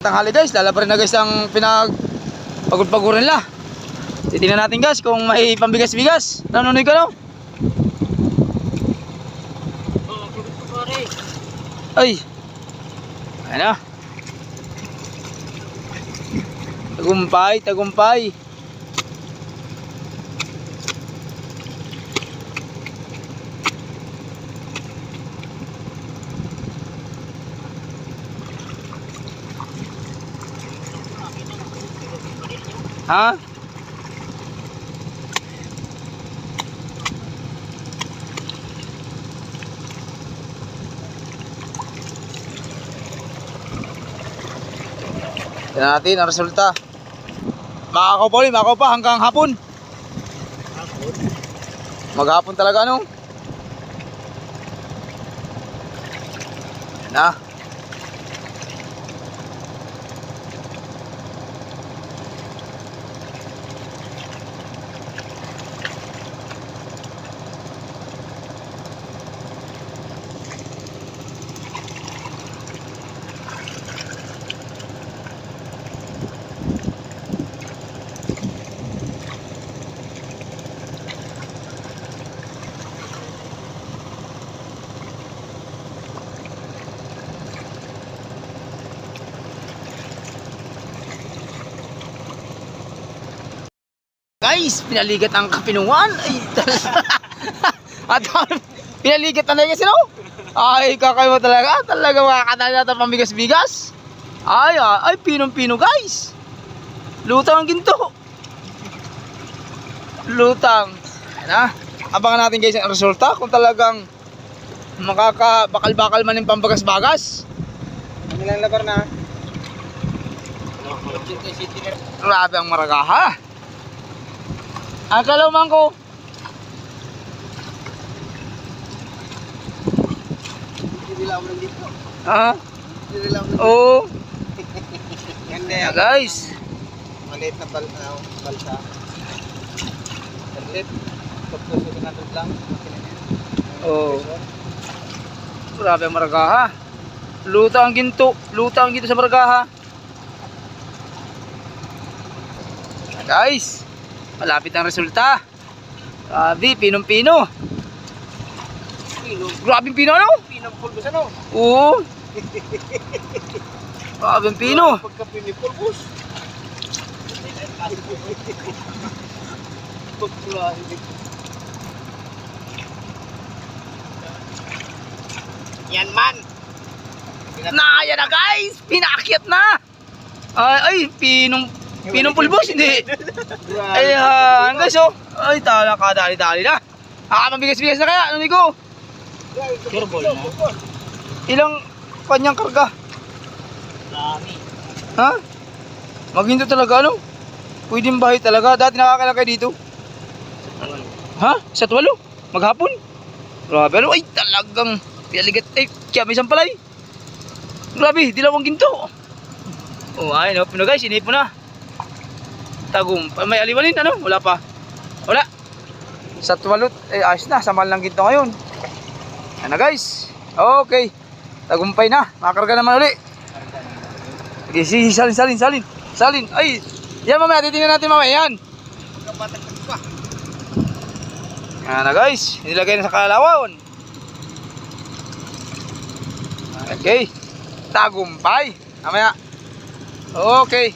Tanghali guys, lalabarin na guys ang pinagpagod-pagurin nila. Titingnan natin guys kung may pambigas-bigas. Nanunoy ka no? Ay. Ayan na. Tagumpay, tagumpay. Ha? Tignan natin ang resulta. Makakaw pa ulit, makakaw pa hanggang hapon. Maghapon talaga ano? Na. Guys, pinaligat ang kapinuan. Ay, at pinaligat na guys, no? Ay, kakaiba talaga. Talaga makakatali natin pambigas-bigas. Ay, pinong-pino guys. Lutang ang ginto. Lutang. Ayan na. Abangan natin guys ang resulta kung talagang makakabakal-bakal man yung pambagas-bagas. Ano lang labar na? Grabe ang maragaha. Ang kalawang ko. Dilaw mo dito. Ha? Dilaw mo. Oo. Ganda Yeah, guys. Maliit na balsa. Maliit. Pagpuso na lang. Oo. Grabe ang maragaha. Luta ang ginto. Luta ang ginto sa maragaha. Yeah, guys. Malapit ang resulta. Grabe, pinong-pino. Grabe ang pino, ano? Pinong pulbos ano? Oo. Grabe ang pino. Pagka pinipulbos. Yan man. Yan na guys. Pinakyat na. Ay, pinong pulbos, hindi. Ayan guys, oh. Ay, tala ka, dali-dali na. Mabigas-bigas na kaya, ano ko? Turbol na. Ilang kanyang karga? Dami. Ha? Maghinto talaga, ano? Pwedeng bahay talaga. Dati nakakalakay dito. Ha? Sa 12? Maghapon? Grabe, ano? Ay, talagang pinaligat. Ay, kaya may sampalay. Grabe, dilawang ginto. Oh, ayun, open na guys. Inip mo na. May aliwanin, ano? Wala pa. Wala. Sa 12, ayos na. Samal lang ginto ngayon. Yan na guys. Okay. Tagumpay na. Makakarga naman uli. Okay, salin. Ay, yan mamaya. Titingnan natin mamaya. Yan. Yan na guys. Nilagay na sa kalawon. Okay. Tagumpay. Mamaya. Okay.